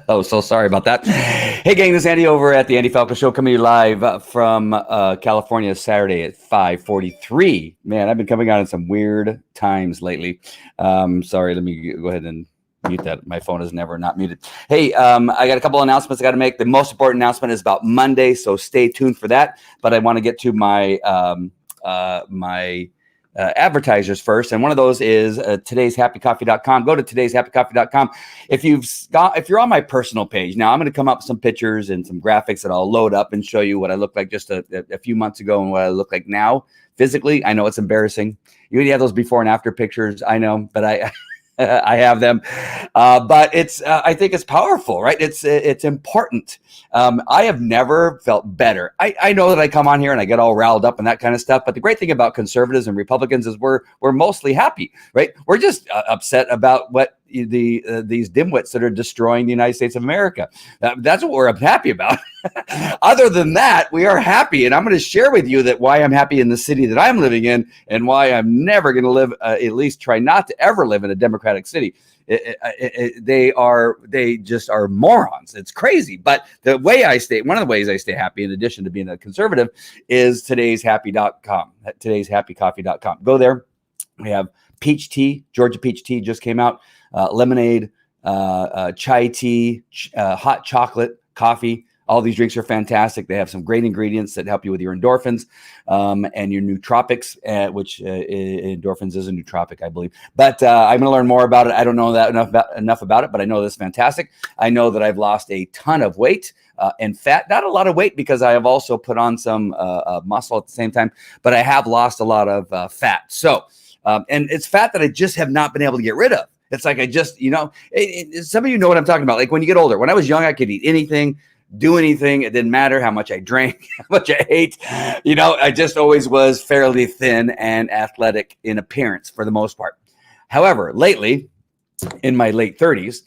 Oh, so sorry about that. Hey, gang, this is Andy over at the Andy Falco Show, coming to you live from California, Saturday at 5:43. Man, I've been coming on in some weird times lately. Sorry, let me go ahead and mute that. My phone is never not muted. Hey, I got a couple announcements I got to make. The most important announcement is about Monday, so stay tuned for that. But I want to get to my advertisers first, and one of those is today'shappycoffee.com. Go to today'shappycoffee.com. If you're on my personal page now, I'm going to come up with some pictures and some graphics that I'll load up and show you what I looked like just a few months ago and what I look like now physically. I know it's embarrassing. You already have those before and after pictures, I know, but I I have them, but it's I think it's powerful, right? It's important. I have never felt better. I know that I come on here and I get all riled up and that kind of stuff, but the great thing about conservatives and Republicans is we're mostly happy, right? We're just upset about what these dimwits that are destroying the United States of America. That's what we're happy about. Other than that, we are happy, and I'm going to share with you that why I'm happy in the city that I'm living in, and why I'm never going to live, at least try not to ever live in a Democratic city. They just are morons. It's crazy. But one of the ways I stay happy, in addition to being a conservative, is today'shappy.com. Today'shappycoffee.com. Go there. We have peach tea. Georgia peach tea just came out. Lemonade, chai tea, hot chocolate, coffee. All these drinks are fantastic. They have some great ingredients that help you with your endorphins and your nootropics, which endorphins is a nootropic, I believe. But I'm going to learn more about it. I don't know that enough about it, but I know this is fantastic. I know that I've lost a ton of weight and fat. Not a lot of weight because I have also put on some muscle at the same time, but I have lost a lot of fat. So, and it's fat that I just have not been able to get rid of. It's like I just, some of you know what I'm talking about. Like when you get older, when I was young, I could eat anything, do anything. It didn't matter how much I drank, how much I ate. I just always was fairly thin and athletic in appearance for the most part. However, lately, in my late 30s,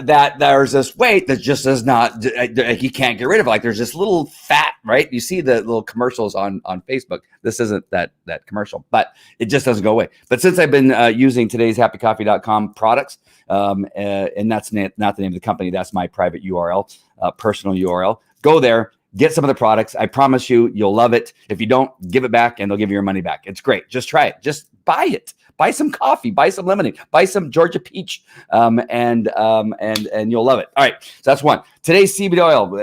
that there's this weight that just does not, you can't get rid of. Like there's this little fat, right? You see the little commercials on Facebook. This isn't that commercial, but it just doesn't go away. But since I've been using today'shappycoffee.com products, and that's not the name of the company, that's my private URL, personal URL. Go there, get some of the products. I promise you'll love it. If you don't, give it back and they'll give you your money back. It's great. Just try it. Just buy it. Buy some coffee, buy some lemonade, buy some Georgia peach, and you'll love it. All right, so that's one. Today's CBD oil,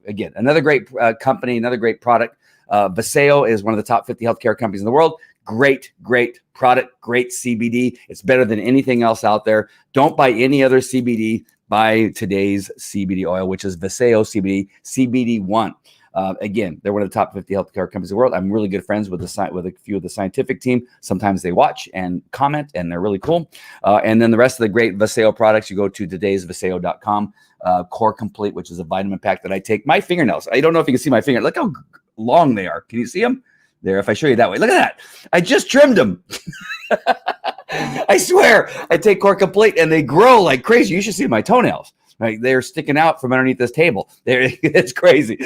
again, another great company, another great product. Vaseo is one of the top 50 healthcare companies in the world. Great product, great CBD. It's better than anything else out there. Don't buy any other CBD. Buy today's CBD oil, which is Vaseo CBD, CBD1. Again, they're one of the top 50 healthcare companies in the world. I'm really good friends with a few of the scientific team. Sometimes they watch and comment, and they're really cool. And then the rest of the great Vaseo products, you go to today'svaseo.com. Core Complete, which is a vitamin pack that I take. My fingernails, I don't know if you can see my finger. Look how long they are. Can you see them? There, if I show you that way. Look at that. I just trimmed them. I swear. I take Core Complete, and they grow like crazy. You should see my toenails. Right, they're sticking out from underneath this table. It's crazy.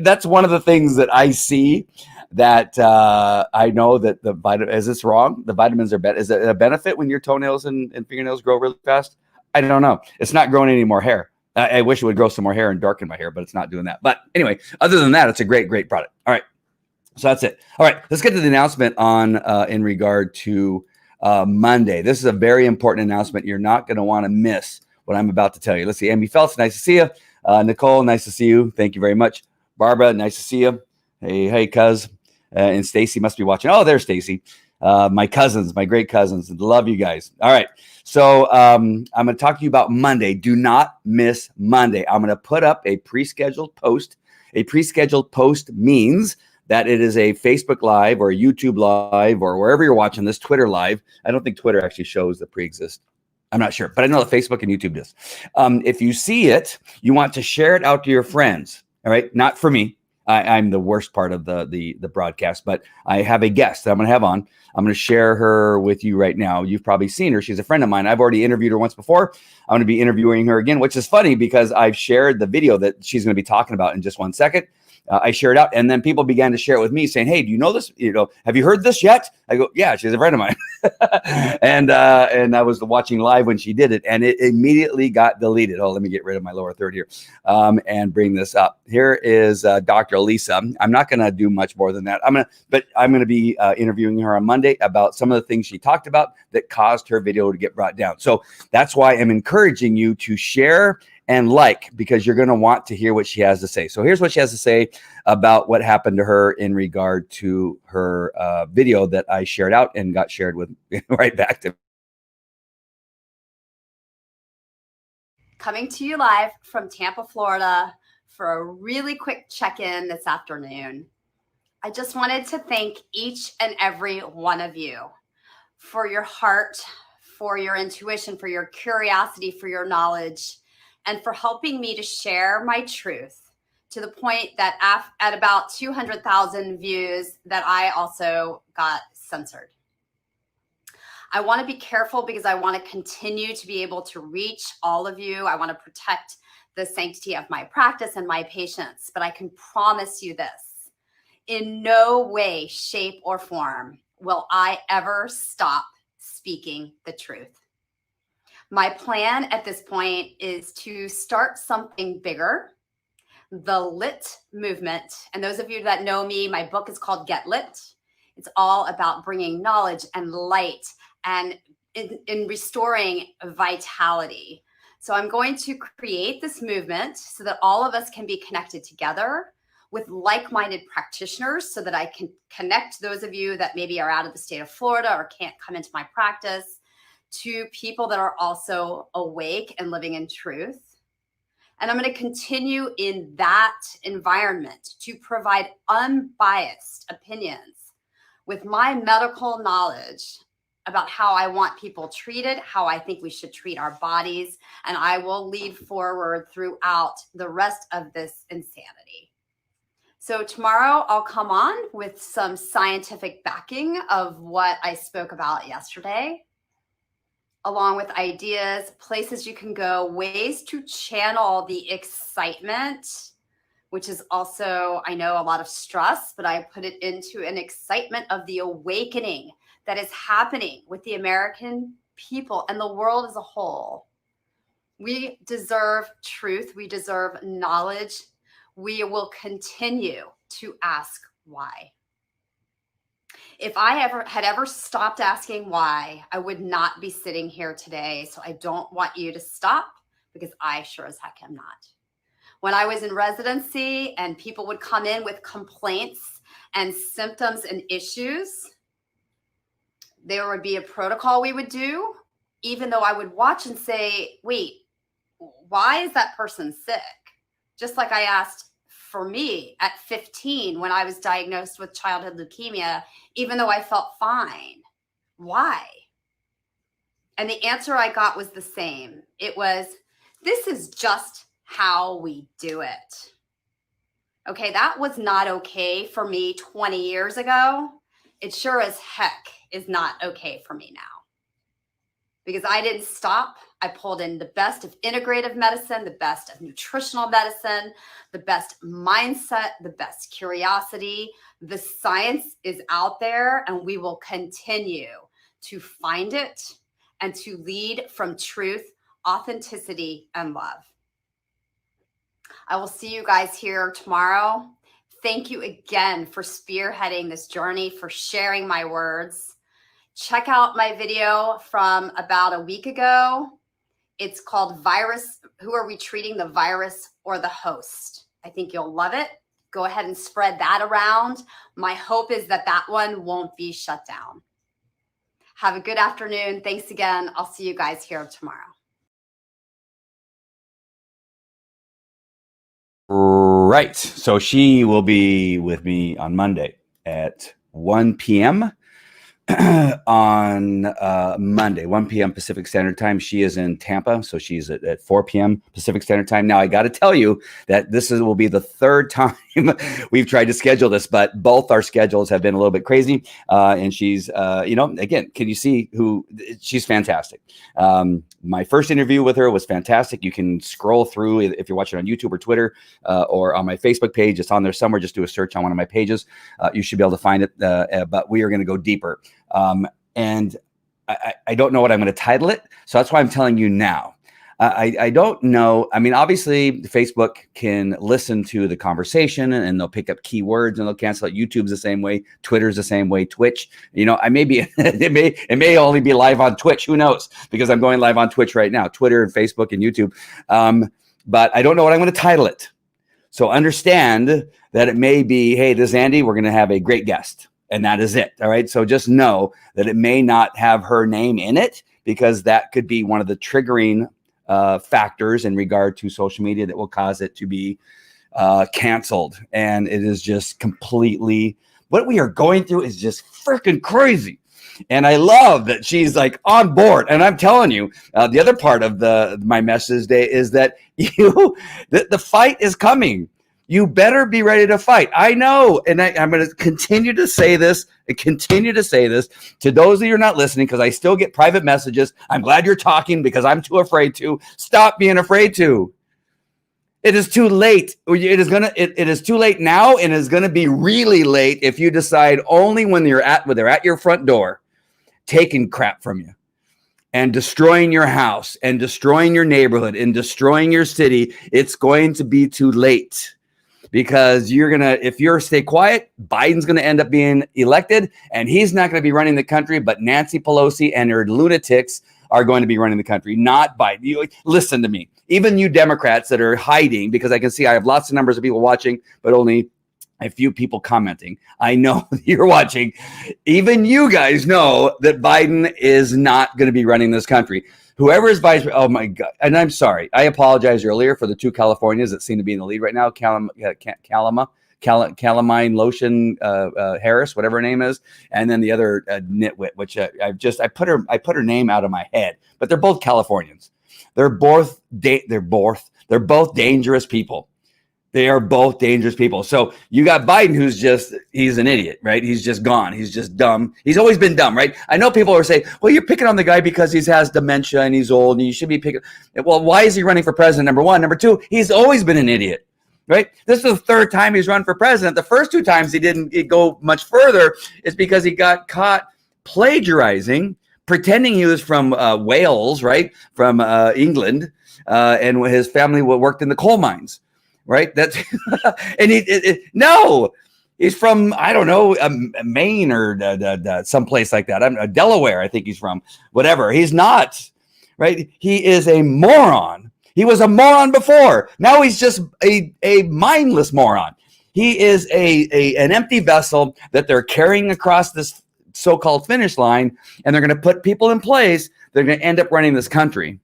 That's one of the things that I see that I know that the vitamin. Is this wrong? The vitamins are better. Is it a benefit when your toenails and fingernails grow really fast? I don't know. It's not growing any more hair. I wish it would grow some more hair and darken my hair, but it's not doing that. But anyway, other than that, it's a great product. All right, so that's it. All right, let's get to the announcement on in regard to Monday. This is a very important announcement. You're not going to want to miss what I'm about to tell you. Let's see. Amy Phelps, nice to see you. Nicole, nice to see you. Thank you very much. Barbara, nice to see you. Hey, cuz. And Stacy must be watching. Oh, there's Stacy. My cousins, my great cousins. Love you guys. All right. So I'm going to talk to you about Monday. Do not miss Monday. I'm going to put up a pre-scheduled post. A pre-scheduled post means that it is a Facebook Live or a YouTube Live or wherever you're watching this, Twitter Live. I don't think Twitter actually shows the pre-exist. I'm not sure, but I know that Facebook and YouTube does. If you see it, you want to share it out to your friends. All right, not for me. I'm the worst part of the broadcast, but I have a guest that I'm going to have on. I'm going to share her with you right now. You've probably seen her. She's a friend of mine. I've already interviewed her once before. I'm going to be interviewing her again, which is funny because I've shared the video that she's going to be talking about in just 1 second. I shared out, and then people began to share it with me, saying, "Hey, do you know this? Have you heard this yet?" I go, "Yeah, she's a friend of mine," and I was watching live when she did it, and it immediately got deleted. Oh, let me get rid of my lower third here, and bring this up. Here is Dr. Lisa. I'm not going to do much more than that. I'm going to be interviewing her on Monday about some of the things she talked about that caused her video to get brought down. So that's why I'm encouraging you to share and like, because you're going to want to hear what she has to say. So here's what she has to say about what happened to her in regard to her video that I shared out and got shared with right back to me. Coming to you live from Tampa, Florida for a really quick check-in this afternoon. I just wanted to thank each and every one of you for your heart, for your intuition, for your curiosity, for your knowledge, and for helping me to share my truth to the point that at about 200,000 views that I also got censored. I want to be careful because I want to continue to be able to reach all of you. I want to protect the sanctity of my practice and my patients, but I can promise you this: in no way, shape, or form will I ever stop speaking the truth. My plan at this point is to start something bigger, the LIT movement. And those of you that know me, my book is called Get Lit. It's all about bringing knowledge and light and in restoring vitality. So I'm going to create this movement so that all of us can be connected together with like-minded practitioners, so that I can connect those of you that maybe are out of the state of Florida or can't come into my practice to people that are also awake and living in truth. And I'm going to continue in that environment to provide unbiased opinions with my medical knowledge about how I want people treated, how I think we should treat our bodies, and I will lead forward throughout the rest of this insanity. So tomorrow I'll come on with some scientific backing of what I spoke about yesterday, along with ideas, places you can go, ways to channel the excitement, which is also, I know, a lot of stress, but I put it into an excitement of the awakening that is happening with the American people and the world as a whole. We deserve truth. We deserve knowledge. We will continue to ask why. If I had ever stopped asking why, I would not be sitting here today. So I don't want you to stop, because I sure as heck am not. When I was in residency and people would come in with complaints and symptoms and issues, there would be a protocol we would do, even though I would watch and say, wait, why is that person sick? Just like I asked for me at 15 when I was diagnosed with childhood leukemia, even though I felt fine. Why? And the answer I got was the same. It was, this is just how we do it. Okay, that was not okay for me 20 years ago. It sure as heck is not okay for me now. Because I didn't stop. I pulled in the best of integrative medicine, the best of nutritional medicine, the best mindset, the best curiosity. The science is out there, and we will continue to find it and to lead from truth, authenticity, and love. I will see you guys here tomorrow. Thank you again for spearheading this journey, for sharing my words. Check out my video from about a week ago. It's called Virus, Who Are We Treating, the Virus or the Host? I think you'll love it. Go ahead and spread that around. My hope is that that one won't be shut down. Have a good afternoon. Thanks again. I'll see you guys here tomorrow. Right. So she will be with me on Monday at 1 p.m. on Monday, 1 p.m. Pacific Standard Time. She is in Tampa, so she's at 4 p.m. Pacific Standard Time. Now, I got to tell you that this will be the third time we've tried to schedule this, but both our schedules have been a little bit crazy. And she's, again, can you see who she's fantastic. My first interview with her was fantastic. You can scroll through if you're watching on YouTube or Twitter or on my Facebook page. It's on there somewhere. Just do a search on one of my pages. You should be able to find it. But we are going to go deeper. And I don't know what I'm going to title it. So that's why I'm telling you now. I don't know. I mean, obviously, Facebook can listen to the conversation and they'll pick up keywords and they'll cancel it. YouTube's the same way. Twitter's the same way. Twitch, I may be, it may only be live on Twitch. Who knows? Because I'm going live on Twitch right now, Twitter and Facebook and YouTube. But I don't know what I'm going to title it. So understand that it may be, hey, this is Andy. We're going to have a great guest. And that is it. All right. So just know that it may not have her name in it because that could be one of the triggering factors in regard to social media that will cause it to be canceled. And it is just completely, what we are going through is just freaking crazy. And I love that she's like on board. And I'm telling you, the other part of my message today is that the fight is coming. You better be ready to fight. I know. And I'm going to continue to say this to those of you who are not listening, because I still get private messages. I'm glad you're talking because I'm too afraid to. Stop being afraid to. It is too late. It is too late now, and it's going to be really late if you decide only when they're at your front door, taking crap from you and destroying your house and destroying your neighborhood and destroying your city. It's going to be too late. Because if you stay quiet, Biden's going to end up being elected and he's not going to be running the country, but Nancy Pelosi and her lunatics are going to be running the country, not Biden. Listen to me. Even you Democrats that are hiding, because I can see I have lots of numbers of people watching, but only a few people commenting. I know you're watching. Even you guys know that Biden is not going to be running this country. Whoever is vice, oh my God. And I'm sorry. I apologize earlier for the two Californians that seem to be in the lead right now. Calamine Lotion Harris, whatever her name is. And then the other nitwit, which I put her name out of my head, but they're both Californians. They're both dangerous people. They are both dangerous people. So you got Biden, he's an idiot, right? He's just gone. He's just dumb. He's always been dumb, right? I know people are saying, well, you're picking on the guy because he has dementia and he's old and you should be picking. Well, why is he running for president? Number one. Number two, he's always been an idiot, right? This is the third time he's run for president. The first two times he didn't go much further is because he got caught plagiarizing, pretending he was from Wales, right? From England, and his family worked in the coal mines. Right. That's and no, he's from, I don't know, Maine or someplace like that. Delaware, I think he's from. Whatever. He's not. Right. He is a moron. He was a moron before. Now he's just a mindless moron. He is an empty vessel that they're carrying across this so-called finish line, and they're going to put people in place. They're going to end up running this country.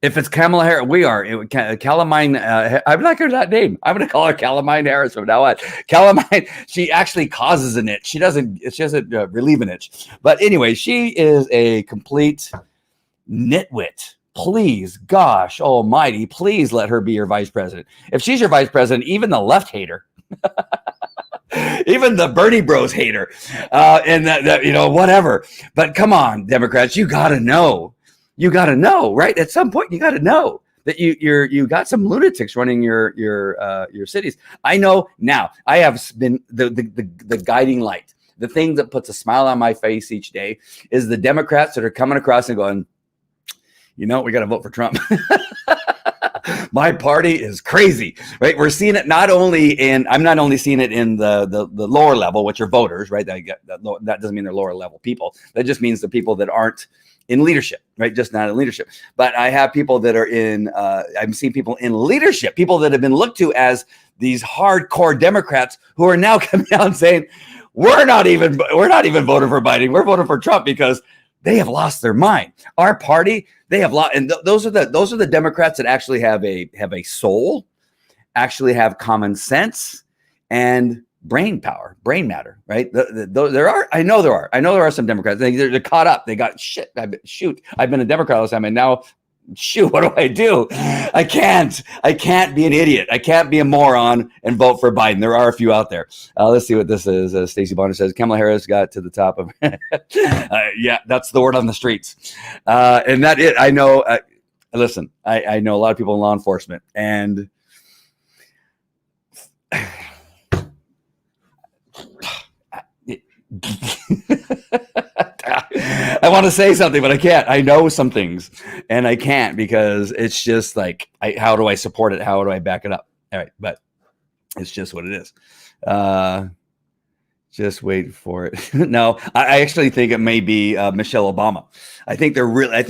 If it's Kamala Harris, Calamine. I'm not going to that name. I'm going to call her Calamine Harris from now on. Calamine. She actually causes an itch. She doesn't relieve an itch. But anyway, she is a complete nitwit. Please, gosh almighty, please let her be your vice president. If she's your vice president, even the left hate her. Even the Bernie bros hate her. And that whatever. But come on, Democrats, you got to know. You got to know, right? At some point, you got to know that you got some lunatics running your cities. I know now. I have been the guiding light. The thing that puts a smile on my face each day is the Democrats that are coming across and going, we got to vote for Trump. My party is crazy, right? We're seeing it I'm not only seeing it in the lower level, which are voters, right? That doesn't mean they're lower level people. That just means the people that aren't in leadership, right? Just not in leadership. But I have people that are I'm seeing people in leadership, people that have been looked to as these hardcore Democrats who are now coming out and saying, we're not even voting for Biden. We're voting for Trump because they have lost their mind. Our party, they have lost. And those are the Democrats that actually have a soul, actually have common sense and brain matter, right? I know there are some Democrats. They're caught up. They got shit. I've been a Democrat all the time, and now shoot, what do? I can't be an idiot. I can't be a moron and vote for Biden. There are a few out there. Let's see what this is. Stacey Bonner says Kamala Harris got to the top of. Yeah, that's the word on the streets. And that it. I know. Listen, I know a lot of people in law enforcement, and I want to say something, but I can't. I know some things, and I can't because it's just like, how do I support it? How do I back it up? All right, but it's just what it is. Just wait for it. No, I actually think it may be Michelle Obama. I think they're really. I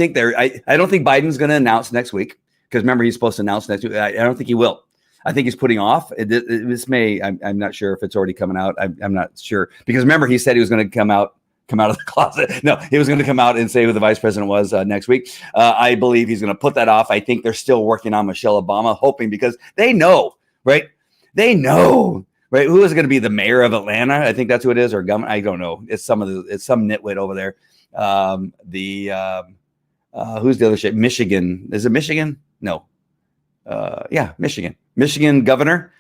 don't think Biden's going to announce next week because remember he's supposed to announce next week. I don't think he will. I think he's putting off. This may. I'm not sure if it's already coming out. I'm not sure because remember he said he was going to come out of the closet. No, he was going to come out and say who the vice president was next week. I believe he's going to put that off. I think they're still working on Michelle Obama, hoping because they know, right? They know. Right, who is going to be the mayor of Atlanta? I think that's who it is, or governor. I don't know. It's some nitwit over there. Who's the other shit? Michigan. Is it Michigan? No. Yeah, Michigan. Michigan governor.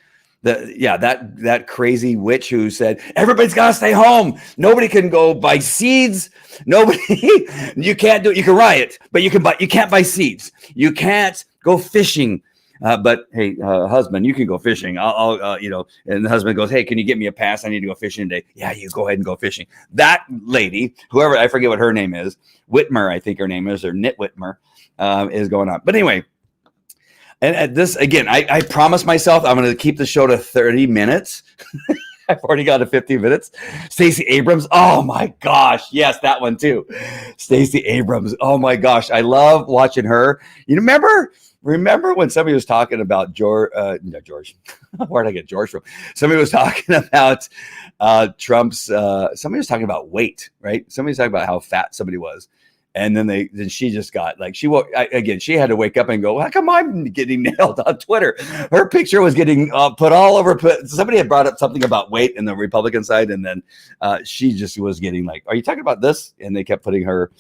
That crazy witch who said everybody's got to stay home. Nobody can go buy seeds. Nobody. You can't do it. You can riot, but you can't buy seeds. You can't go fishing. But hey, husband, you can go fishing. I'll and the husband goes, hey, can you get me a pass? I need to go fishing today. Yeah, you go ahead and go fishing. That lady, whoever, I forget what her name is, Whitmer, I think her name is, or Nit Whitmer, is going on. But anyway, and at this, again, I promised myself I'm going to keep the show to 30 minutes. I've already got to 15 minutes. Stacey Abrams. Oh my gosh. Yes, that one too. Stacey Abrams. Oh my gosh. I love watching her. You remember when somebody was talking about George? Where did I get George from? Somebody was talking about Trump's. Somebody was talking about weight, right? Somebody was talking about how fat somebody was, and then she just got like she had to wake up and go, how come I'm getting nailed on Twitter? Her picture was getting put all over. Somebody had brought up something about weight in the Republican side, and then she just was getting like, are you talking about this? And they kept putting her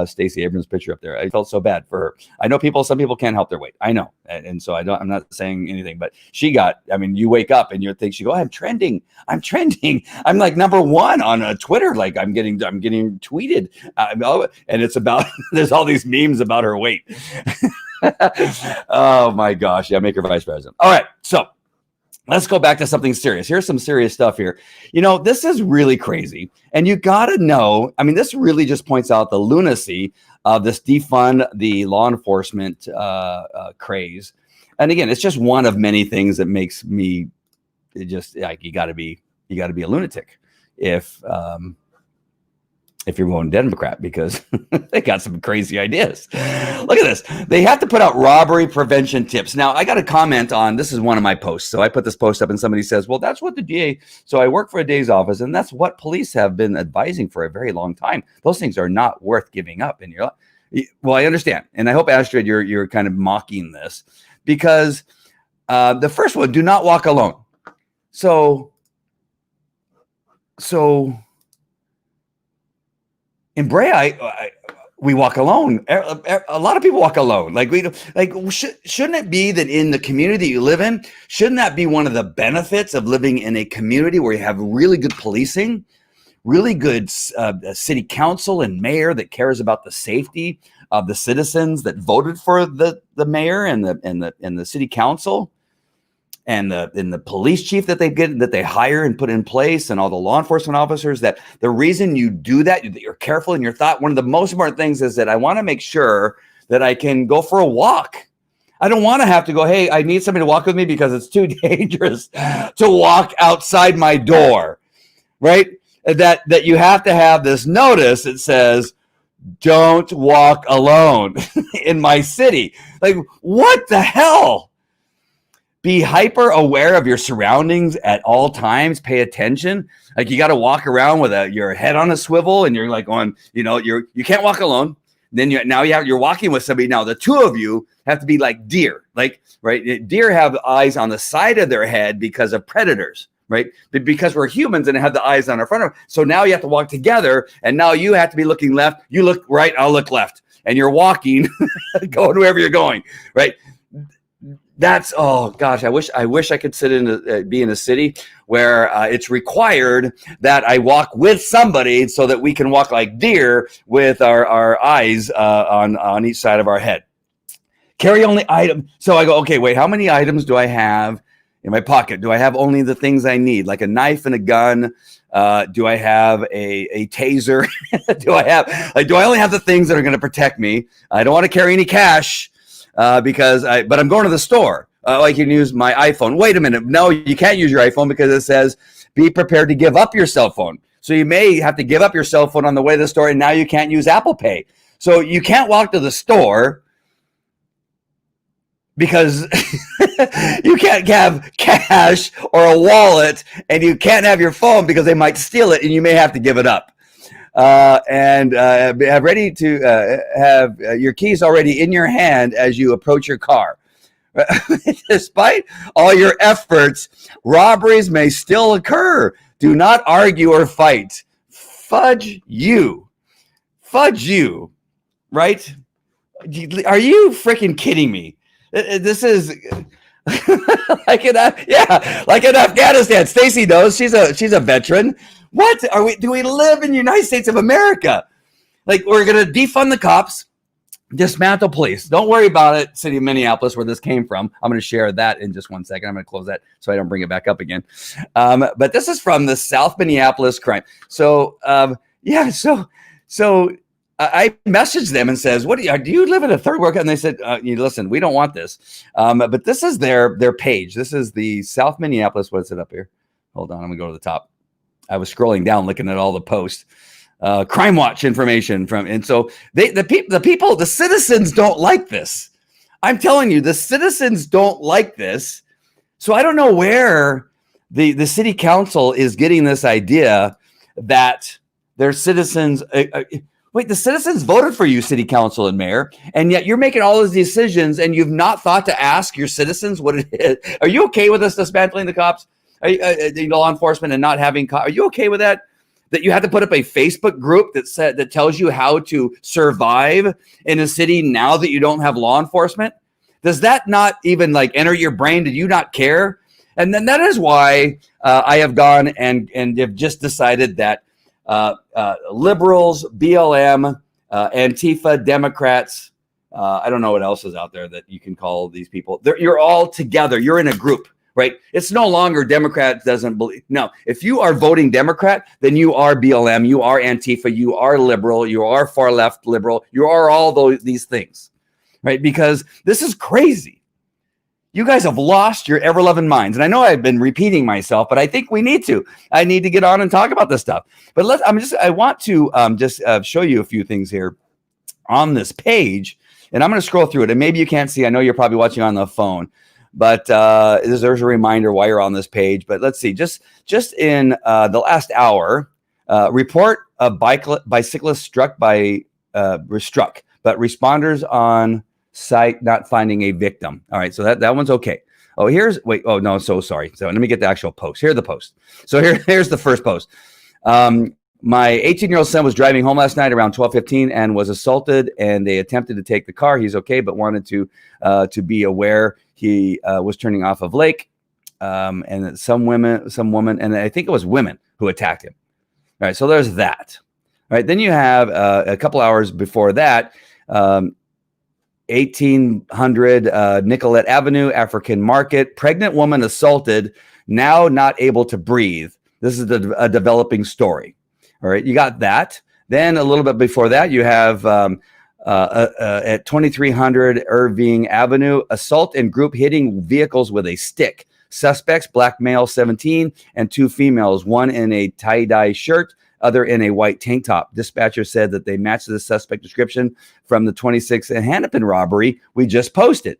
Stacey Abrams picture up there. I felt so bad for her. I know some people can't help their weight. I know. And so I'm not saying anything, but you wake up and you think she go, I'm trending. I'm like #1 on Twitter. Like I'm getting tweeted. And it's about, there's all these memes about her weight. Oh my gosh. Yeah. Make her vice president. All right. So let's go back to something serious. Here's some serious stuff here. This is really crazy. And you got to know, this really just points out the lunacy of this defund the law enforcement craze. And again, it's just one of many things that makes me just like, you got to be a lunatic if you're going Democrat, because they got some crazy ideas. Look at this. They have to put out robbery prevention tips. Now, I got a comment on, this is one of my posts. So I put this post up and somebody says, well, that's what the DA, so I work for a DA's office, and that's what police have been advising for a very long time. Those things are not worth giving up in your life. Well, I understand. And I hope, Astrid, you're kind of mocking this, because the first one, do not walk alone. So in Brea, we walk alone. A lot of people walk alone. Shouldn't it be that in the community you live in, shouldn't that be one of the benefits of living in a community where you have really good policing, really good city council and mayor that cares about the safety of the citizens that voted for the mayor and the city council? And the police chief that they hire and put in place, and all the law enforcement officers, that the reason you do that you're careful in your thought. One of the most important things is that I want to make sure that I can go for a walk. I don't want to have to go, hey, I need somebody to walk with me because it's too dangerous to walk outside my door, right? That you have to have this notice that says, don't walk alone in my city. Like, what the hell? Be hyper aware of your surroundings at all times. Pay attention. Like, you got to walk around with your head on a swivel, and you're like on, you can't walk alone. Then you're walking with somebody. Now the two of you have to be like deer, right? Deer have eyes on the side of their head because of predators, right? Because we're humans and have the eyes on our front of. So now you have to walk together, and now you have to be looking left. You look right, I'll look left, and you're walking, going wherever you're going, right? That's, oh gosh, I wish I could be in a city where it's required that I walk with somebody so that we can walk like deer with our eyes on each side of our head. Carry only item. So I go, okay, wait, how many items do I have in my pocket? Do I have only the things I need, like a knife and a gun? Do I have a taser? do I only have the things that are going to protect me? I don't want to carry any cash. But I'm going to the store. I can use my iPhone. Wait a minute. No, you can't use your iPhone because it says be prepared to give up your cell phone. So you may have to give up your cell phone on the way to the store, and now you can't use Apple Pay. So you can't walk to the store because you can't have cash or a wallet, and you can't have your phone because they might steal it, and you may have to give it up. And have ready to have your keys already in your hand as you approach your car. Despite all your efforts, robberies may still occur. Do not argue or fight. Fudge you, right? Are you freaking kidding me? This is like in Afghanistan. Stacy knows, she's a veteran. What are we? Do we live in the United States of America? Like, we're going to defund the cops, dismantle police. Don't worry about it, city of Minneapolis, where this came from. I'm going to share that in just 1 second. I'm going to close that so I don't bring it back up again. But this is from the South Minneapolis crime. So So I messaged them and says, "What do you live in a third world?" And they said, "Listen, we don't want this." But this is their page. This is the South Minneapolis. What's it up here? Hold on, I'm going to go to the top. I was scrolling down, looking at all the posts, Crime Watch information and so the citizens don't like this. I'm telling you, the citizens don't like this. So I don't know where the city council is getting this idea that their citizens. Wait, the citizens voted for you, city council and mayor, and yet you're making all those decisions, and you've not thought to ask your citizens what it is. Are you okay with us dismantling the cops? Law enforcement and not having are you okay with that? That you have to put up a Facebook group that tells you how to survive in a city now that you don't have law enforcement? Does that not even enter your brain? Did you not care? And then that is why I have gone and have just decided that liberals, BLM, Antifa, Democrats, I don't know what else is out there that you can call these people. You're all together. You're in a group. Right? It's no longer Democrat doesn't believe. No, if you are voting Democrat, then you are BLM, you are Antifa, you are liberal, you are far left liberal, you are all these things, right? Because this is crazy. You guys have lost your ever-loving minds. And I know I've been repeating myself, but I think we need to. I need to get on and talk about this stuff. But I want to show you a few things here on this page, and I'm going to scroll through it. And maybe you can't see. I know you're probably watching on the phone. But there's a reminder why you're on this page. But let's see, just in the last hour, report of bicyclist struck, but responders on site not finding a victim. All right, so that one's okay. So sorry. So let me get the actual post. Here's the post. So here's the first post. My 18-year-old son was driving home last night around 12:15 and was assaulted, and they attempted to take the car. He's okay, but wanted to be aware he was turning off of Lake, and some woman, and I think it was women who attacked him. All right, so there's that. All right, then you have a couple hours before that, 1800 Nicollet Avenue, African Market, pregnant woman assaulted, now not able to breathe. This is a developing story. All right, you got that. Then a little bit before that, you have at 2300 Irving Avenue, assault and group hitting vehicles with a stick. Suspects, black male 17 and two females, one in a tie-dye shirt, other in a white tank top. Dispatcher said that they matched the suspect description from the 26th Hennepin robbery we just posted.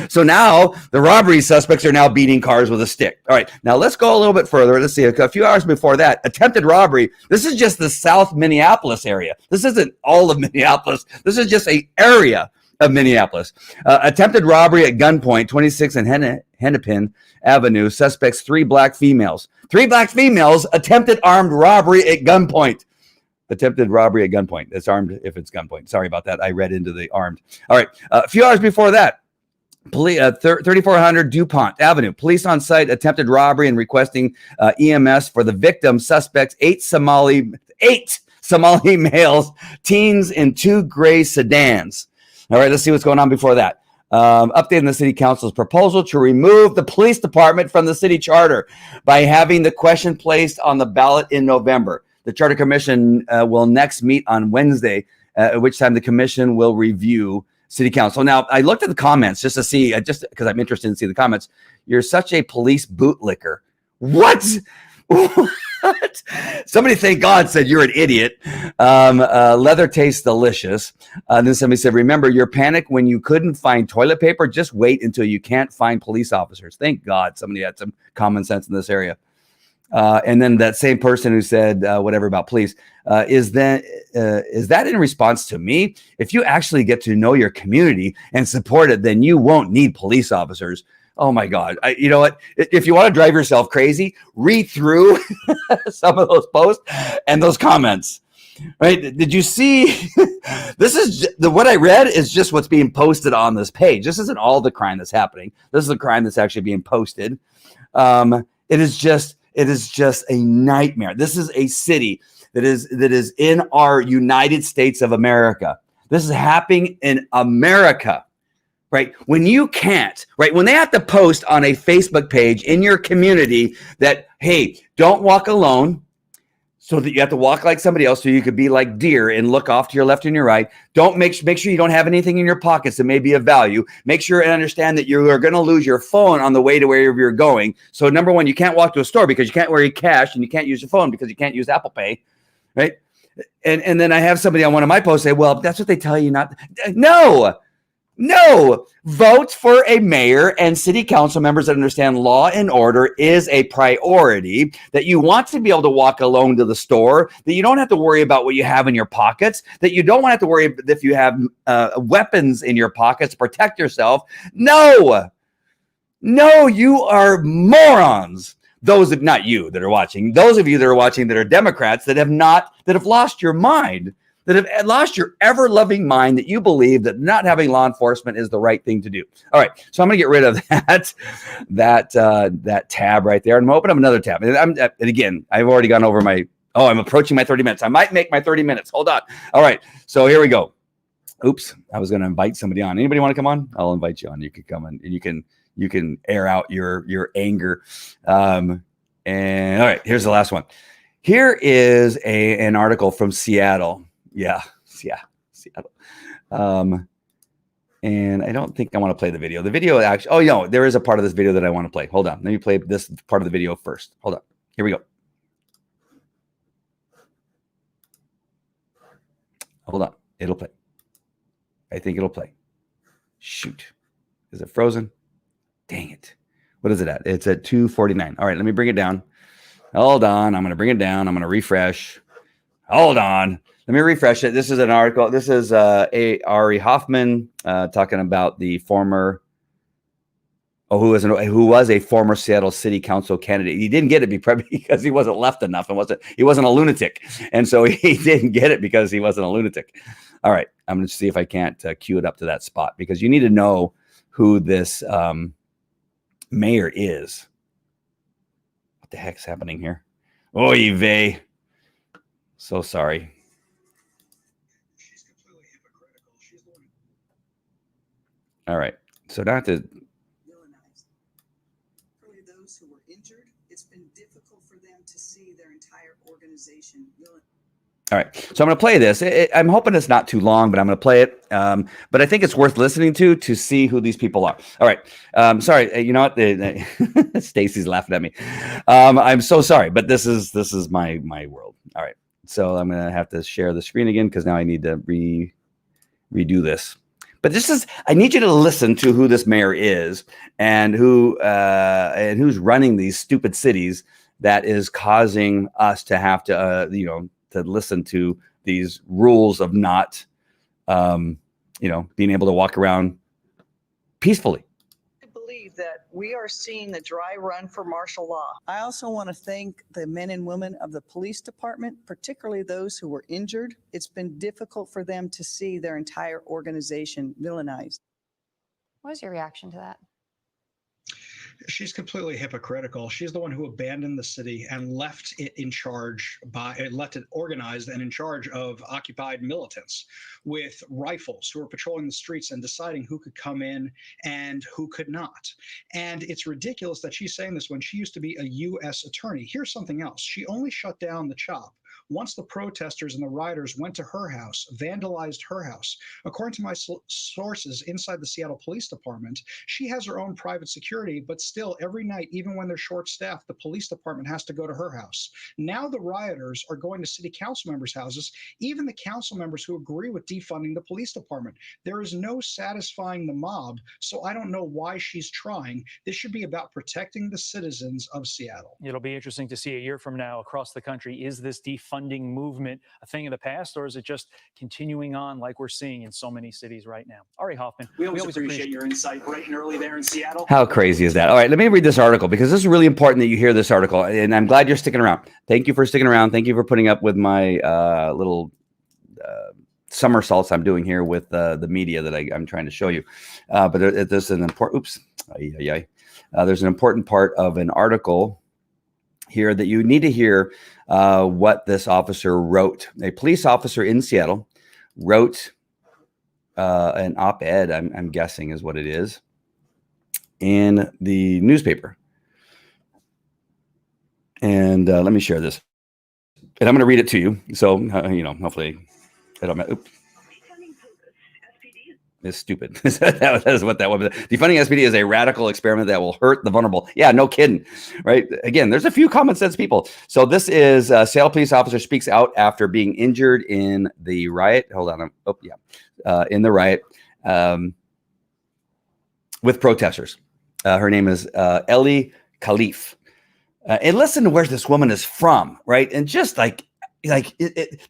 So now the robbery suspects are now beating cars with a stick. All right, now let's go a little bit further. Let's see, a few hours before that, attempted robbery. This is just the South Minneapolis area. This isn't all of Minneapolis. This is just an area of Minneapolis. Attempted robbery at gunpoint, 26 and Hennepin Avenue. Suspects, 3 black females. 3 black females attempted armed robbery at gunpoint. Attempted robbery at gunpoint. It's armed if it's gunpoint. Sorry about that. I read into the armed. All right. A few hours before that, 3400 DuPont Avenue. Police on site attempted robbery and requesting EMS for the victim. Suspects, 8 Somali males, teens in 2 gray sedans. All right, let's see what's going on before that. Updating the city council's proposal to remove the police department from the city charter by having the question placed on the ballot in November. The Charter Commission will next meet on Wednesday, at which time the commission will review city council. Now, I looked at the comments just to see, just because I'm interested in seeing the comments. You're such a police bootlicker. What? What? Somebody, thank God, said you're an idiot. Leather tastes delicious. Then somebody said, remember your panic when you couldn't find toilet paper? Just wait until you can't find police officers. Thank God somebody had some common sense in this area. And then that same person who said whatever about police, is that in response to me? If you actually get to know your community and support it, then you won't need police officers. Oh my God. You know what? If you want to drive yourself crazy, read through some of those posts and those comments. Right? Did you see? This is what I read is just what's being posted on this page. This isn't all the crime that's happening. This is the crime that's actually being posted. It is just a nightmare. This is a city that is in our United States of America. This is happening in America, right? When you can't, right? When they have to post on a Facebook page in your community that, hey, don't walk alone, so that you have to walk like somebody else so you could be like deer and look off to your left and your right. Don't make sure you don't have anything in your pockets that may be of value. Make sure and understand that you are going to lose your phone on the way to wherever you're going. So number one, you can't walk to a store because you can't carry cash, and you can't use your phone because you can't use Apple Pay, right? And then I have somebody on one of my posts say, well, that's what they tell you not. No, vote for a mayor and city council members that understand law and order is a priority, that you want to be able to walk alone to the store, that you don't have to worry about what you have in your pockets, that you don't have to worry if you have weapons in your pockets to protect yourself. No, you are morons. Not you that are watching, those of you that are watching that are Democrats that have lost your mind. That have lost your ever-loving mind, that you believe that not having law enforcement is the right thing to do. All right, so I'm going to get rid of that tab right there, and I'm going to open up another tab. And again, I've already gone over I'm approaching my 30 minutes. I might make my 30 minutes. Hold on. All right, so here we go. Oops, I was going to invite somebody on. Anybody want to come on? I'll invite you on. You can come on, and you can air out your anger. And all right, here's the last one. Here is an article from Seattle. Yeah, Seattle. And I don't think I want to play the video. The video actually, there is a part of this video that I want to play. Hold on. Let me play this part of the video first. Hold on. Here we go. Hold on. It'll play. I think it'll play. Shoot. Is it frozen? Dang it. What is it at? It's at 2:49. All right, let me bring it down. Hold on. I'm going to bring it down. I'm going to refresh. Hold on. Let me refresh it. This is an article. This is Ari Hoffman talking about the former, who was a former Seattle City Council candidate. He didn't get it because he wasn't left enough and he wasn't a lunatic, and so he didn't get it because he wasn't a lunatic. All right, I'm going to see if I can't cue it up to that spot, because you need to know who this mayor is. What the heck's happening here? Oy vey. So sorry. All right. So not to villainized. For those who were injured, it's been difficult for them to see their entire organization villainized. All right. So I'm going to play this. I'm hoping it's not too long, but I'm going to play it. But I think it's worth listening to see who these people are. All right. Sorry. You know what? Stacy's laughing at me. I'm so sorry, but this is my world. All right. So I'm going to have to share the screen again, because now I need to redo this. But I need you to listen to who this mayor is and who's running these stupid cities that is causing us to have to, to listen to these rules of not being able to walk around peacefully. I believe that we are seeing the dry run for martial law. I also want to thank the men and women of the police department, particularly those who were injured. It's been difficult for them to see their entire organization villainized. What is your reaction to that? She's completely hypocritical. She's the one who abandoned the city and left it left it organized and in charge of occupied militants with rifles who were patrolling the streets and deciding who could come in and who could not. And it's ridiculous that she's saying this when she used to be a U.S. attorney. Here's something else. She only shut down the CHOP once the protesters and the rioters went to her house, vandalized her house. According to my sources inside the Seattle Police Department, she has her own private security, but still every night, even when they're short-staffed, the police department has to go to her house. Now the rioters are going to city council members' houses, even the council members who agree with defunding the police department. There is no satisfying the mob, so I don't know why she's trying. This should be about protecting the citizens of Seattle. It'll be interesting to see a year from now across the country. Is this defunding movement a thing of the past, or is it just continuing on like we're seeing in so many cities right now? Ari Hoffman, we always appreciate your insight bright and early there in Seattle. How crazy is that? All right, let me read this article because this is really important that you hear this article, and I'm glad you're sticking around. Thank you for sticking around. Thank you for putting up with my little somersaults I'm doing here with the media that I'm trying to show you. But there's an important, there's an important part of an article here that you need to hear what this officer wrote. A police officer in Seattle wrote an op-ed, I'm guessing is what it is, in the newspaper. And let me share this. And I'm going to read it to you. So, hopefully I don't. Oops. It's stupid. that is what that was. Defunding SPD is a radical experiment that will hurt the vulnerable. Yeah, no kidding. Right? Again, there's a few common sense people. So this is Seattle police officer speaks out after being injured in the riot. Hold on. In the riot with protesters. Her name is Ellie Khalif. And listen to where this woman is from, right? And just this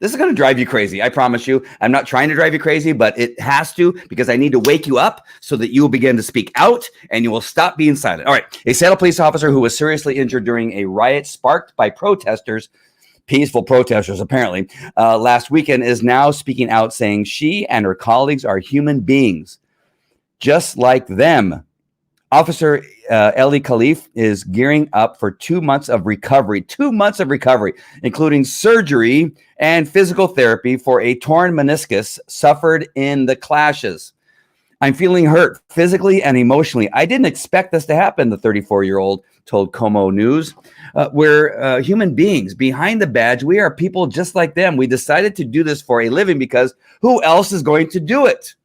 is going to drive you crazy. I promise you. I'm not trying to drive you crazy, but it has to, because I need to wake you up so that you will begin to speak out and you will stop being silent. All right. A Seattle police officer who was seriously injured during a riot sparked by protesters, peaceful protesters apparently, last weekend is now speaking out, saying she and her colleagues are human beings just like them. Officer Ellie Khalif is gearing up for 2 months of recovery, including surgery and physical therapy for a torn meniscus suffered in the clashes. I'm feeling hurt physically and emotionally. I didn't expect this to happen, the 34-year-old told Como News. We're human beings. Behind the badge, we are people just like them. We decided to do this for a living because who else is going to do it?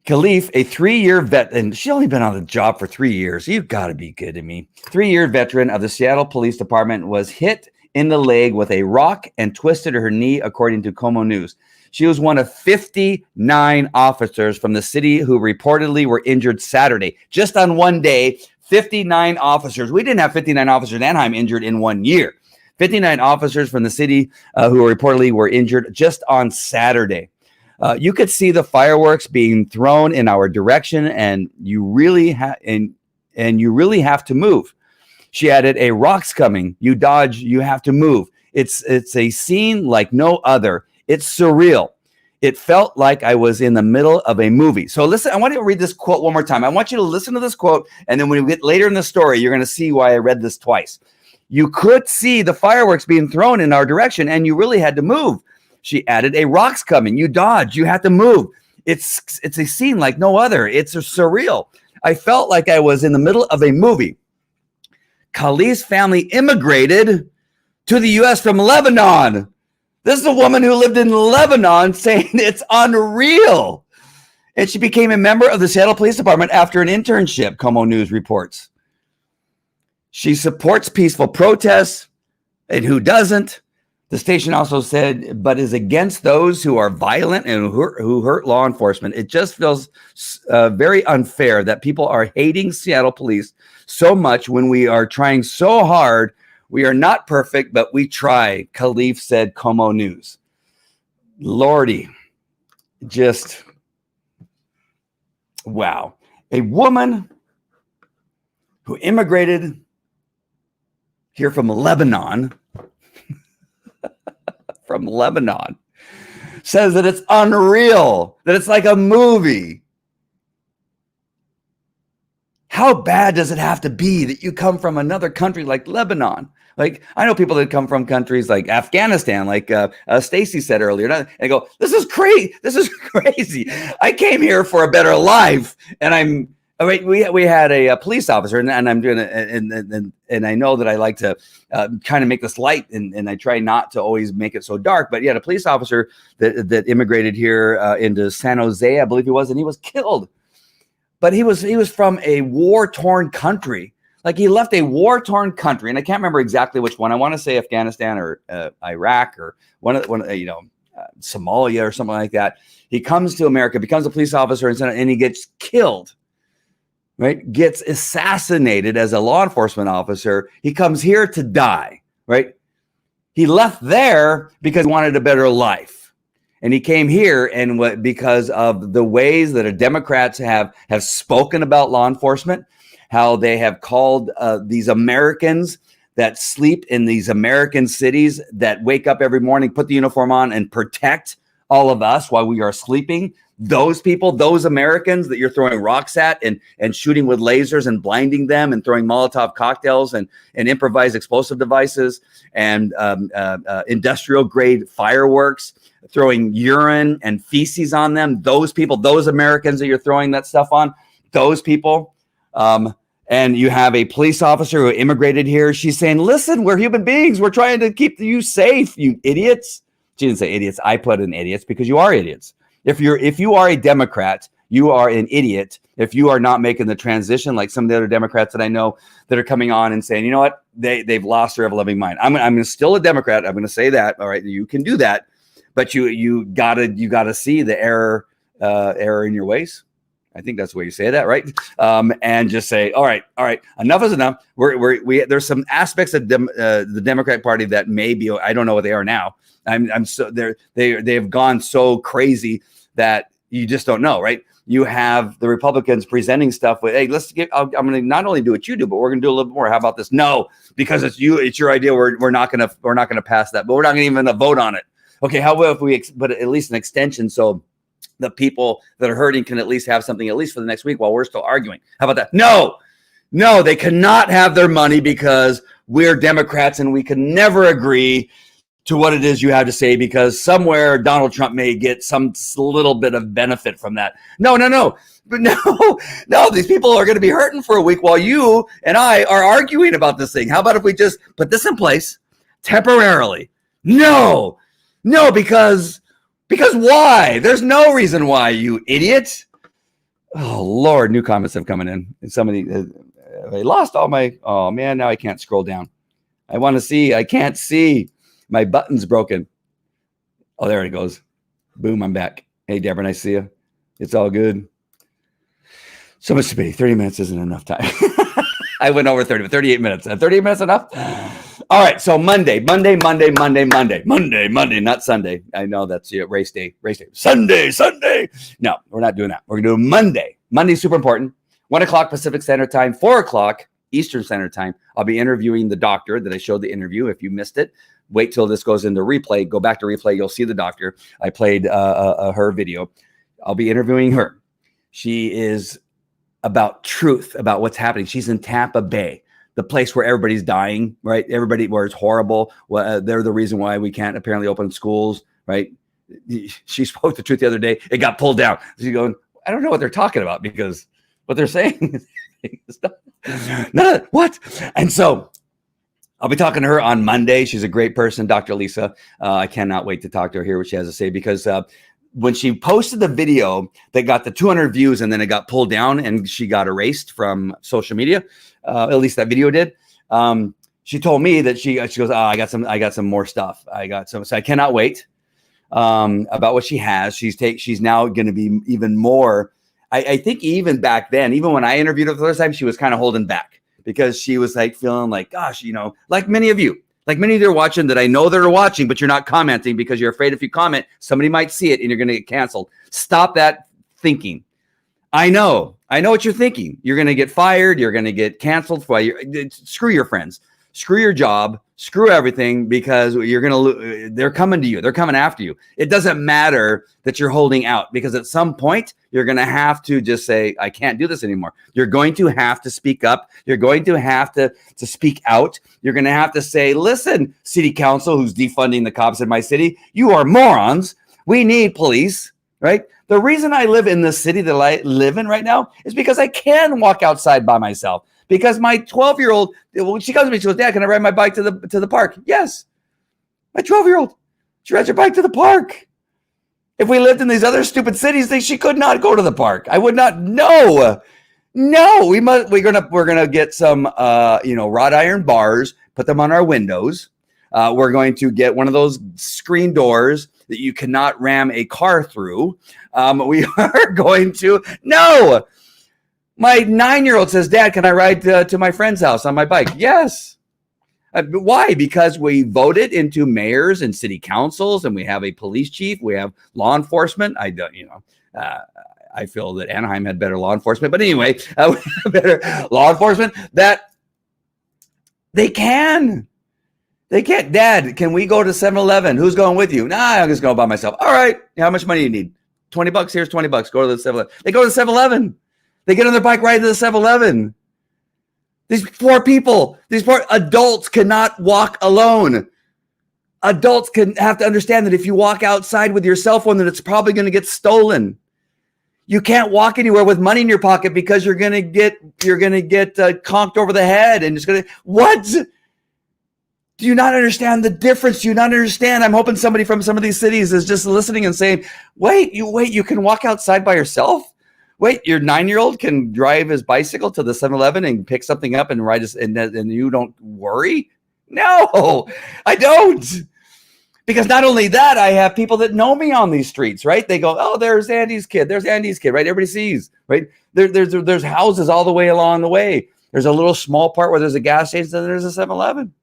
Khalif, a 3-year vet, and she only been on the job for 3 years. You've got to be kidding me. 3-year veteran of the Seattle Police Department was hit in the leg with a rock and twisted her knee, according to Como News. She was one of 59 officers from the city who reportedly were injured Saturday. Just on one day, 59 officers. We didn't have 59 officers in Anaheim injured in 1 year. 59 officers from the city who reportedly were injured just on Saturday. You could see the fireworks being thrown in our direction, and you really have to move. She added, "A rock's coming. You dodge. You have to move. It's a scene like no other. It's surreal. It felt like I was in the middle of a movie." So listen, I want to read this quote one more time. I want you to listen to this quote, and then when we get later in the story, you're going to see why I read this twice. You could see the fireworks being thrown in our direction, and you really had to move. She added, "A rock's coming. You dodge. You have to move. It's a scene like no other. It's surreal. I felt like I was in the middle of a movie." Khalif's family immigrated to the U.S. from Lebanon. This is a woman who lived in Lebanon saying it's unreal. And she became a member of the Seattle Police Department after an internship, Como News reports. She supports peaceful protests, and who doesn't? The station also said, but is against those who are violent and who hurt law enforcement. It just feels very unfair that people are hating Seattle police so much when we are trying so hard. We are not perfect, but we try, Khalif said, Como News. Lordy, just wow. A woman who immigrated here from Lebanon, says that it's unreal, that it's like a movie. How bad does it have to be that you come from another country like Lebanon? Like, I know people that come from countries like Afghanistan, like Stacy said earlier, and I go, this is crazy. This is crazy. I came here for a better life, and we had a police officer, and I'm doing it, and I know that I like to kind of make this light, and I try not to always make it so dark. But he had a police officer that immigrated here into San Jose, I believe he was, and he was killed. But he was from a war-torn country. Like, he left a war-torn country, and I can't remember exactly which one. I want to say Afghanistan or Iraq or Somalia or something like that. He comes to America, becomes a police officer, and he gets killed. Right? Gets assassinated as a law enforcement officer. He comes here to die. Right? He left there because he wanted a better life. And he came here, and because of the ways that Democrats have spoken about law enforcement, how they have called these Americans that sleep in these American cities, that wake up every morning, put the uniform on, and protect all of us while we are sleeping. Those people, those Americans that you're throwing rocks at and shooting with lasers and blinding them and throwing Molotov cocktails and improvised explosive devices and industrial grade fireworks, throwing urine and feces on them. Those people, those Americans that you're throwing that stuff on, those people. And you have a police officer who immigrated here. She's saying, listen, we're human beings. We're trying to keep you safe, you idiots. She didn't say idiots. I put in idiots because you are idiots. If you are a Democrat, you are an idiot. If you are not making the transition, like some of the other Democrats that I know that are coming on and saying, you know what, they've lost their ever-loving mind. I'm still a Democrat. I'm going to say that. All right, you can do that, but you gotta see the error in your ways. I think that's the way you say that, right? And just say, all right, enough is enough. There's some aspects of the Democratic Party that maybe, I don't know what they are now. They've gone so crazy that you just don't know, right? You have the Republicans presenting stuff with, hey, I'm going to not only do what you do, but we're going to do a little bit more. How about this? No, because it's your idea. We're not going to pass that, but we're not going to even vote on it. Okay, how about if we put at least an extension so the people that are hurting can at least have something at least for the next week while we're still arguing? How about that? No, they cannot have their money because we're Democrats and we can never agree to what it is you have to say because somewhere Donald Trump may get some little bit of benefit from that. No. These people are going to be hurting for a week while you and I are arguing about this thing. How about if we just put this in place temporarily? No, because why? There's no reason why, you idiot. Oh, Lord, new comments have come in. And somebody, I lost all my, oh man, now I can't scroll down. I want to see, I can't see. My button's broken. Oh, there it goes. Boom, I'm back. Hey, Deborah, nice to see you. It's all good. So much to be. 30 minutes isn't enough time. I went over 30, but 38 minutes. 38 minutes enough? All right, so Monday, not Sunday. I know that's race day. Sunday. No, we're not doing that. We're going to do Monday. Monday's super important. 1 o'clock Pacific Standard Time, 4 o'clock Eastern Standard Time. I'll be interviewing the doctor that I showed the interview. If you missed it, wait till this goes into replay. Go back to replay. You'll see the doctor. I played her video. I'll be interviewing her. She is about truth, about what's happening. She's in Tampa Bay, the place where everybody's dying, right? Everybody, where it's horrible. They're the reason why we can't apparently open schools, right? She spoke the truth the other day. It got pulled down. She's going, I don't know what they're talking about because what they're saying is what? And so I'll be talking to her on Monday. She's a great person, Dr. Lisa. I cannot wait to talk to her, hear what she has to say, because when she posted the video that got the 200 views and then it got pulled down and she got erased from social media, at least that video did. She told me that she goes, oh, I got some more stuff. So I cannot wait about what she has. She's now going to be even more. I think even back then, even when I interviewed her for the first time, she was kind of holding back because she was like feeling like, gosh, like many of you, Like many of you are watching that I know they're watching, but you're not commenting because you're afraid if you comment, somebody might see it and you're going to get canceled. Stop that thinking. I know what you're thinking. You're going to get fired. You're going to get canceled. Screw your friends. Screw your job. Screw everything, because they're coming to you. They're coming after you. It doesn't matter that you're holding out, because at some point you're going to have to just say, I can't do this anymore. You're going to have to speak up. You're going to have to speak out. You're going to have to say, listen, city council who's defunding the cops in my city, you are morons. We need police, right? The reason I live in the city that I live in right now is because I can walk outside by myself. Because my 12-year-old, when she comes to me, she goes, Dad, can I ride my bike to the park? Yes. My 12-year-old, she rides her bike to the park. If we lived in these other stupid cities, she could not go to the park. I would not. No, we're gonna get some wrought iron bars, put them on our windows. We're going to get one of those screen doors that you cannot ram a car through. We are going to My 9-year-old says, Dad, can I ride to my friend's house on my bike? Yes. Why? Because we voted into mayors and city councils, and we have a police chief. We have law enforcement. I feel that Anaheim had better law enforcement. But anyway, better law enforcement that they can. They can't. Dad, can we go to 7-Eleven? Who's going with you? Nah, I'm just going by myself. All right. How much money do you need? $20. Here's $20. Go to the 7-Eleven. They go to the 7-Eleven. They get on their bike, ride to the 7-Eleven. These poor people, these poor adults cannot walk alone. Adults have to understand that if you walk outside with your cell phone, then it's probably going to get stolen. You can't walk anywhere with money in your pocket because you're going to get conked over the head and it's going to, what? Do you not understand the difference? Do you not understand? I'm hoping somebody from some of these cities is just listening and saying, wait, you can walk outside by yourself? Wait, your 9-year-old can drive his bicycle to the 7-Eleven and pick something up and ride and you don't worry? No, I don't. Because not only that, I have people that know me on these streets, right? They go, oh, there's Andy's kid. There's Andy's kid, right? Everybody sees, right? There's houses all the way along the way. There's a little small part where there's a gas station and there's a 7-Eleven.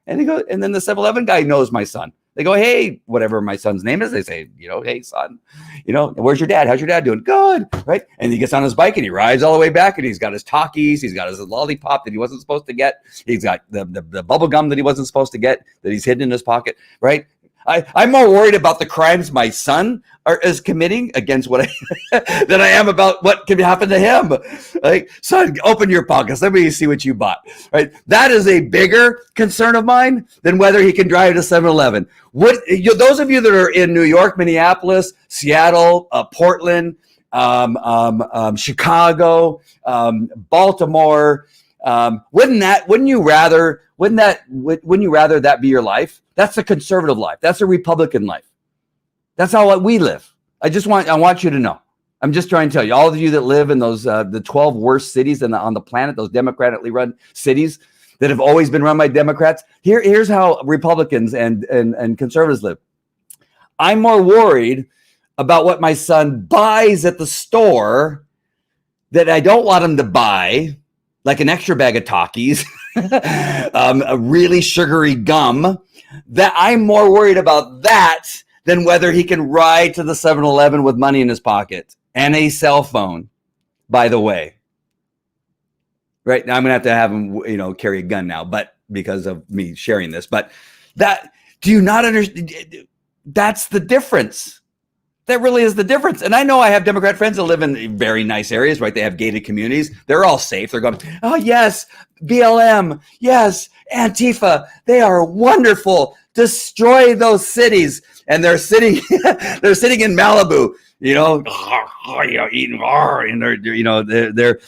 And then the 7-Eleven guy knows my son. They go, hey, whatever my son's name is, they say, hey, son, where's your dad? How's your dad doing? Good, right? And he gets on his bike and he rides all the way back and he's got his Takis, he's got his lollipop that he wasn't supposed to get. He's got the bubble gum that he wasn't supposed to get that he's hidden in his pocket, right? I'm more worried about the crimes my son is committing against what than I am about what can happen to him. Like, son, open your pockets. Let me see what you bought. Right? That is a bigger concern of mine than whether he can drive to 7-Eleven. Those of you that are in New York, Minneapolis, Seattle, Portland, Chicago, Baltimore, wouldn't you rather that be your life? That's a conservative life. That's a Republican life. That's how we live. I want you to know. I'm just trying to tell you, all of you that live in those the 12 worst cities on the planet, those democratically run cities that have always been run by Democrats. Here's how Republicans and conservatives live. I'm more worried about what my son buys at the store that I don't want him to buy, like an extra bag of Takis, a really sugary gum, that I'm more worried about that than whether he can ride to the 7-Eleven with money in his pocket and a cell phone, by the way. Right now, I'm going to have him, carry a gun now, but because of me sharing this, but do you not understand? That's the difference. That really is the difference. And I know I have Democrat friends that live in very nice areas, right? They have gated communities. They're all safe. They're going, oh, yes, BLM. Yes, Antifa. They are wonderful. Destroy those cities. And they're sitting in Malibu, eating, and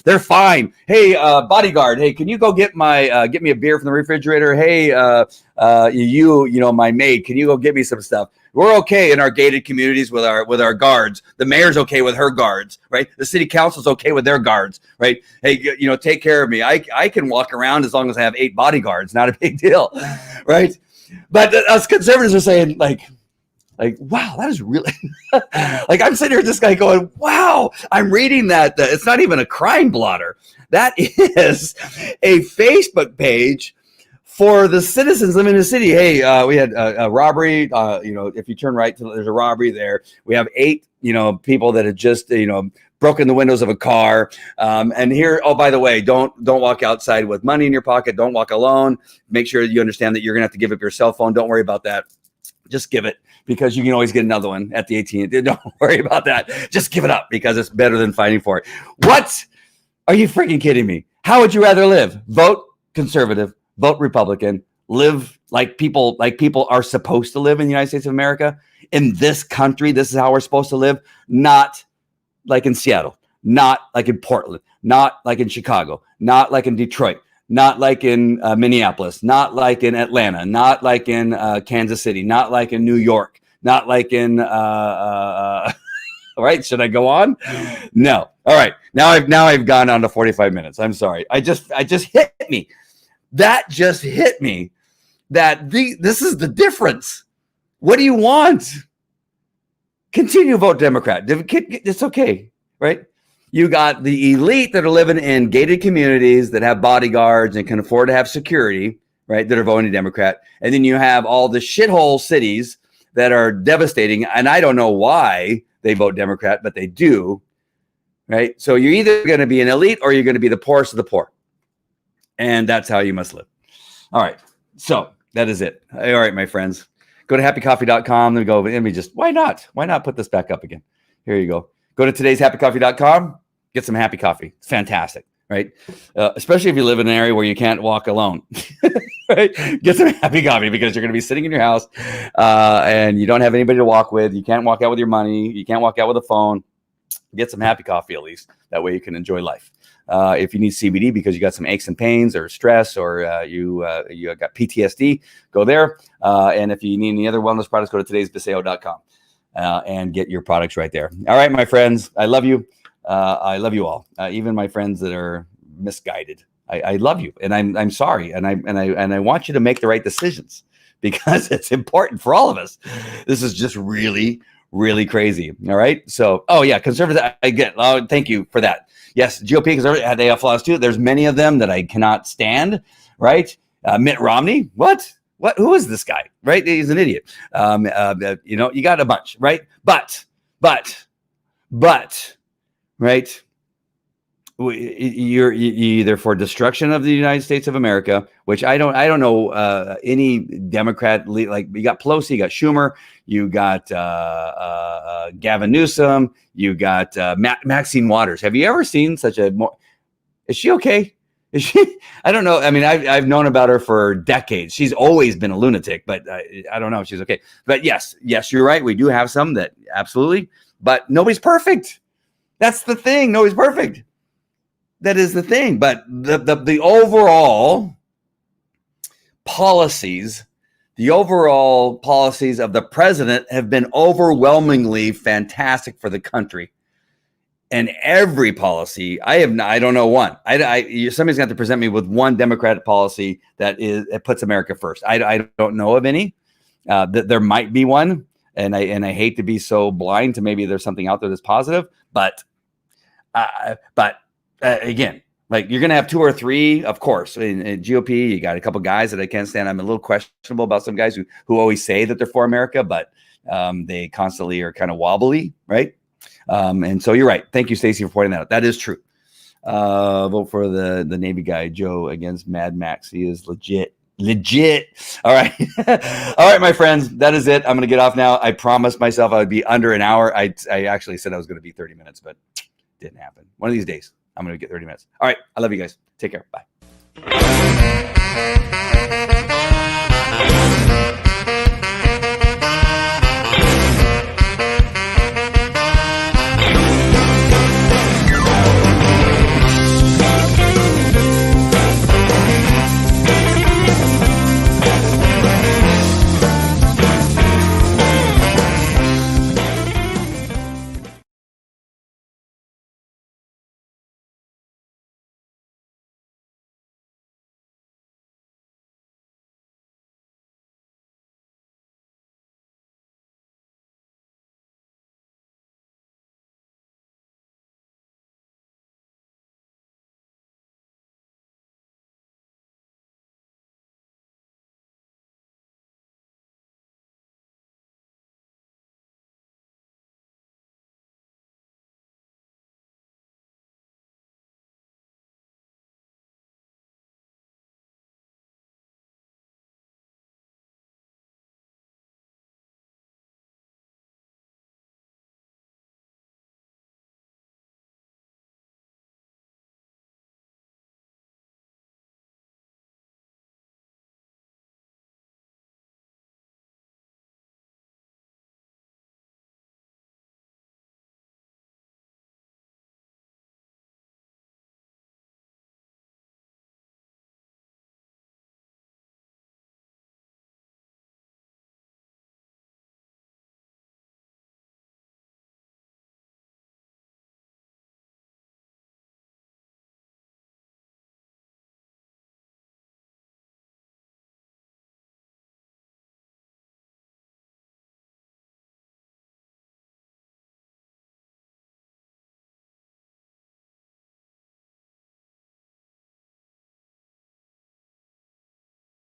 they're fine. Hey, bodyguard. Hey, can you go get me a beer from the refrigerator? Hey, my maid, can you go get me some stuff? We're okay in our gated communities with our guards. The mayor's okay with her guards, right? The city council's okay with their guards, right? Hey, take care of me. I can walk around as long as I have 8 bodyguards. Not a big deal, right? But us conservatives are saying like, wow, that is really like, I'm sitting here, this guy going, wow, I'm reading that. It's not even a crime blotter. That is a Facebook page for the citizens living in the city. Hey, we had a robbery. If you turn right, there's a robbery there. We have 8, people that had just, broken the windows of a car. And here, oh, by the way, don't walk outside with money in your pocket. Don't walk alone. Make sure you understand that you're going to have to give up your cell phone. Don't worry about that. Just give it, because you can always get another one at the AT&T. Don't worry about that. Just give it up, because it's better than fighting for it. What? Are you freaking kidding me? How would you rather live? Vote conservative, vote Republican, live like people are supposed to live in the United States of America. In this country, this is how we're supposed to live. Not like in Seattle, not like in Portland, not like in Chicago, not like in Detroit, not like in Minneapolis, not like in Atlanta, not like in Kansas City, not like in New York, not like in all right, should I go on? No. All right. Now I've gone on to 45 minutes. I'm sorry. I just hit me. That just hit me that this is the difference. What do you want? Continue to vote Democrat. It's okay, right? You got the elite that are living in gated communities that have bodyguards and can afford to have security, right, that are voting Democrat. And then you have all the shithole cities that are devastating. And I don't know why they vote Democrat, but they do, right? So you're either going to be an elite or you're going to be the poorest of the poor. And that's how you must live. All right. So that is it. All right, my friends. Go to happycoffee.com. Then go, let me just, why not? Why not put this back up again? Here you go. Go to todayshappycoffee.com. Get some happy coffee. It's fantastic, right? Especially if you live in an area where you can't walk alone, right? Get some happy coffee, because you're going to be sitting in your house and you don't have anybody to walk with. You can't walk out with your money. You can't walk out with a phone. Get some happy coffee at least. That way you can enjoy life. If you need CBD because you got some aches and pains or stress, or you got PTSD, go there. And if you need any other wellness products, go to todaysbaseo.com and get your products right there. All right, my friends, I love you. I love you all, even my friends that are misguided. I love you, and I'm sorry, and I want you to make the right decisions, because it's important for all of us. This is just really, really crazy. All right. So, oh yeah, conservatives. I get. Oh, thank you for that. Yes, GOP conservatives, they have flaws too. There's many of them that I cannot stand. Right. Mitt Romney. What? Who is this guy? Right. He's an idiot. You got a bunch. Right. But. Right. You're either for destruction of the United States of America, which I don't know any Democrat, like you got Pelosi, you got Schumer, you got Gavin Newsom, you got Maxine Waters. Have you ever seen such a is she okay? Is she? I don't know. I mean, I've known about her for decades. She's always been a lunatic, but I don't know if she's okay. But yes, you're right. We do have some that absolutely, but nobody's perfect. That's the thing. Nobody's perfect. That is the thing. But the overall policies, of the president have been overwhelmingly fantastic for the country. And every policy, I don't know one. Somebody's going to have to present me with one Democratic policy that puts America first. I don't know of any. There might be one, and I hate to be so blind to maybe there's something out there that's positive, but again, like you're going to have 2 or 3, of course. In GOP, you got a couple guys that I can't stand. I'm a little questionable about some guys who always say that they're for America, but they constantly are kind of wobbly, right? And so you're right. Thank you, Stacey, for pointing that out. That is true. Vote for the Navy guy, Joe, against Mad Max. He is legit. All right. All right, my friends, that is it. I'm going to get off now. I promised myself I would be under an hour. I actually said I was going to be 30 minutes, but didn't happen. One of these days, I'm going to get 30 minutes. All right. I love you guys. Take care. Bye.